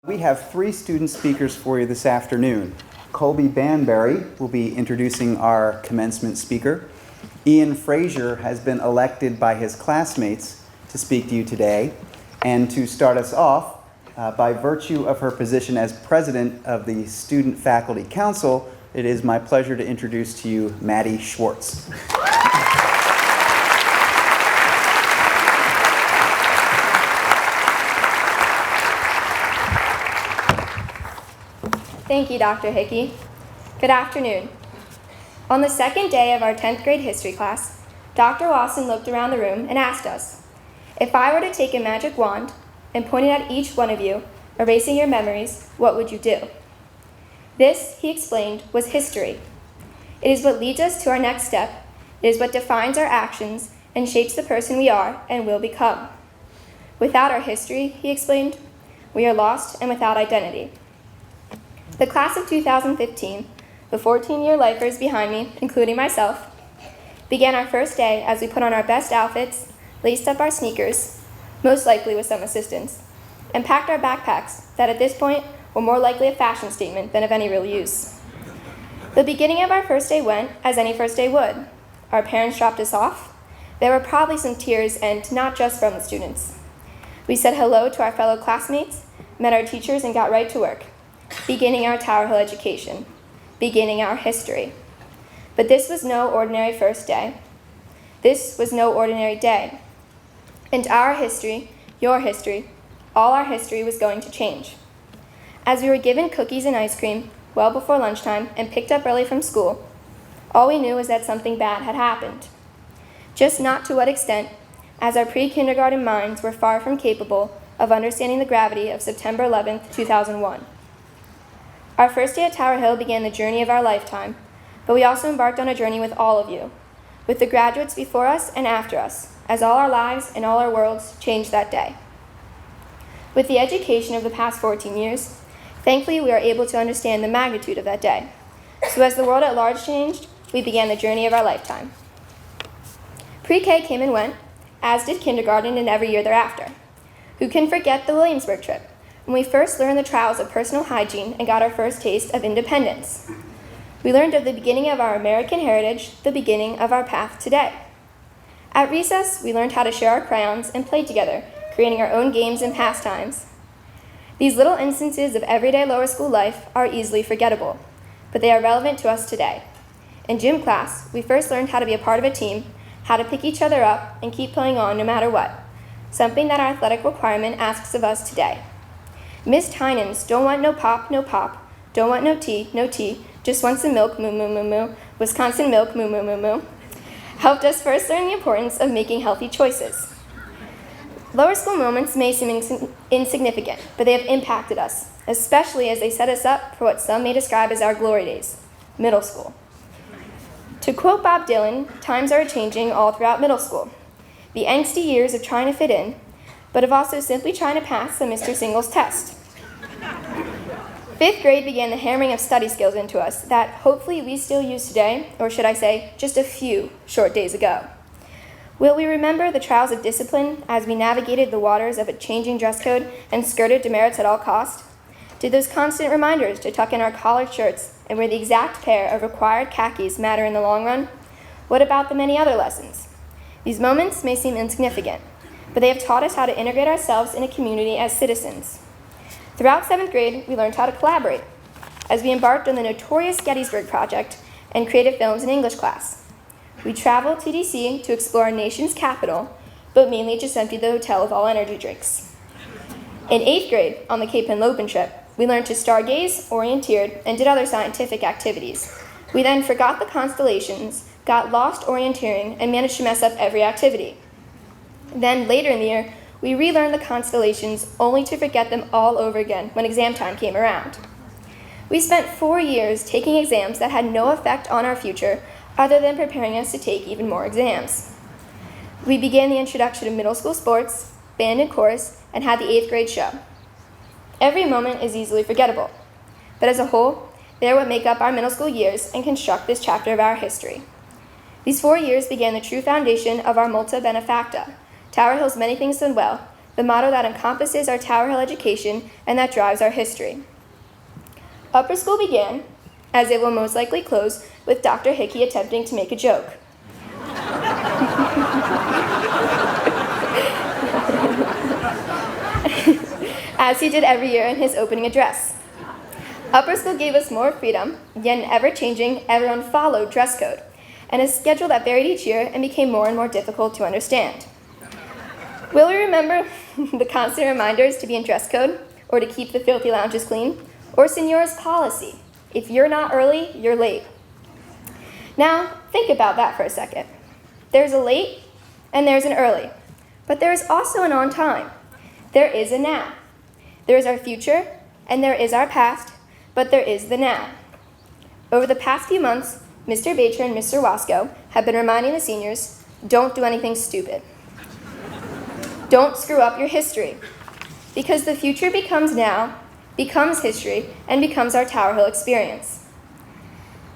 We have three student speakers for you this afternoon. Colby Banbury will be introducing our commencement speaker. Ian Frazier has been elected by his classmates to speak to you today. And to start us off, by virtue of her position as president of the Student Faculty Council, it is my pleasure to introduce to you Maddie Schwartz. Thank you, Dr. Hickey. Good afternoon. On the second day of our 10th grade history class, Dr. Wasson looked around the room and asked us, if I were to take a magic wand and point it at each one of you, erasing your memories, what would you do? This, he explained, was history. It is what leads us to our next step. It is what defines our actions and shapes the person we are and will become. Without our history, he explained, we are lost and without identity. The class of 2015, the 14-year lifers behind me, including myself, began our first day as we put on our best outfits, laced up our sneakers, most likely with some assistance, and packed our backpacks that at this point were more likely a fashion statement than of any real use. The beginning of our first day went as any first day would. Our parents dropped us off. There were probably some tears, and not just from the students. We said hello to our fellow classmates, met our teachers, and got right to work, beginning our Tower Hill education, beginning our history. But this was no ordinary first day. This was no ordinary day. And our history, your history, all our history was going to change. As we were given cookies and ice cream well before lunchtime and picked up early from school, all we knew was that something bad had happened. Just not to what extent, as our pre-kindergarten minds were far from capable of understanding the gravity of September 11th, 2001. Our first day at Tower Hill began the journey of our lifetime, but we also embarked on a journey with all of you, with the graduates before us and after us, as all our lives and all our worlds changed that day. With the education of the past 14 years, thankfully we are able to understand the magnitude of that day. So as the world at large changed, we began the journey of our lifetime. Pre-K came and went, as did kindergarten and every year thereafter. Who can forget the Williamsburg trip, when we first learned the trials of personal hygiene and got our first taste of independence? We learned of the beginning of our American heritage, the beginning of our path today. At recess, we learned how to share our crayons and play together, creating our own games and pastimes. These little instances of everyday lower school life are easily forgettable, but they are relevant to us today. In gym class, we first learned how to be a part of a team, how to pick each other up, and keep playing on no matter what, something that our athletic requirement asks of us today. Miss Tynan's don't want no pop, don't want no tea, just want some milk, moo, moo, moo, moo, Wisconsin milk, moo, moo, moo, moo, helped us first learn the importance of making healthy choices. Lower school moments may seem insignificant, but they have impacted us, especially as they set us up for what some may describe as our glory days, middle school. To quote Bob Dylan, times are changing all throughout middle school. The angsty years of trying to fit in, but of also simply trying to pass the Mr. Singles test. 5th grade began the hammering of study skills into us that hopefully we still use today, or should I say, just a few short days ago. Will we remember the trials of discipline as we navigated the waters of a changing dress code and skirted demerits at all cost? Did those constant reminders to tuck in our collared shirts and wear the exact pair of required khakis matter in the long run? What about the many other lessons? These moments may seem insignificant, but they have taught us how to integrate ourselves in a community as citizens. Throughout 7th grade, we learned how to collaborate as we embarked on the notorious Gettysburg Project and created films in English class. We traveled to DC to explore our nation's capital, but mainly just emptied the hotel of all energy drinks. In 8th grade, on the Cape Henlopen trip, we learned to stargaze, orienteered, and did other scientific activities. We then forgot the constellations, got lost orienteering, and managed to mess up every activity. Then, later in the year, we relearned the constellations only to forget them all over again when exam time came around. We spent 4 years taking exams that had no effect on our future other than preparing us to take even more exams. We began the introduction of middle school sports, band and chorus, and had the 8th grade show. Every moment is easily forgettable, but as a whole, they are what make up our middle school years and construct this chapter of our history. These 4 years began the true foundation of our multa benefacta, Tower Hill's many things done well, the motto that encompasses our Tower Hill education and that drives our history. Upper school began, as it will most likely close, with Dr. Hickey attempting to make a joke. As he did every year in his opening address. Upper school gave us more freedom, yet an ever-changing, ever-unfollowed dress code, and a schedule that varied each year and became more and more difficult to understand. Will we remember the constant reminders to be in dress code, or to keep the filthy lounges clean, or Signora's policy, if you're not early, you're late? Now, think about that for a second. There's a late, and there's an early, but there is also an on time. There is a now. There is our future, and there is our past, but there is the now. Over the past few months, Mr. Bacher and Mr. Wasco have been reminding the seniors, don't do anything stupid. Don't screw up your history, because the future becomes now, becomes history, and becomes our Tower Hill experience.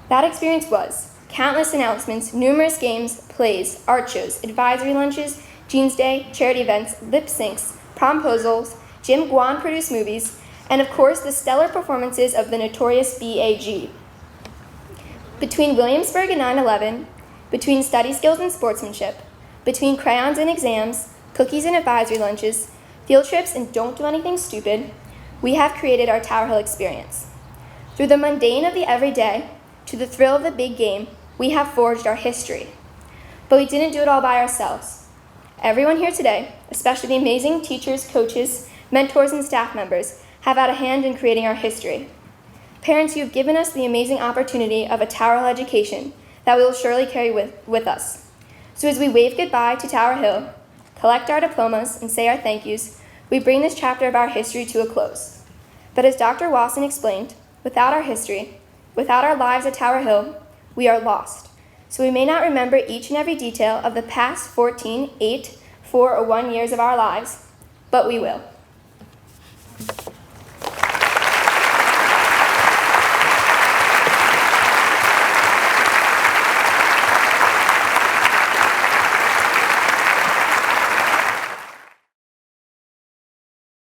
That experience was countless announcements, numerous games, plays, art shows, advisory lunches, Jeans Day, charity events, lip syncs, promposals, Jim Guan-produced movies, and of course the stellar performances of the notorious BAG. Between Williamsburg and 9/11, between study skills and sportsmanship, between crayons and exams, cookies and advisory lunches, field trips and don't do anything stupid, we have created our Tower Hill experience. Through the mundane of the everyday to the thrill of the big game, we have forged our history. But we didn't do it all by ourselves. Everyone here today, especially the amazing teachers, coaches, mentors, and staff members, have had a hand in creating our history. Parents, you have given us the amazing opportunity of a Tower Hill education that we will surely carry with us. So as we wave goodbye to Tower Hill, collect our diplomas, and say our thank yous, we bring this chapter of our history to a close. But as Dr. Wasson explained, without our history, without our lives at Tower Hill, we are lost. So we may not remember each and every detail of the past 14, 8, 4, or 1 years of our lives, but we will.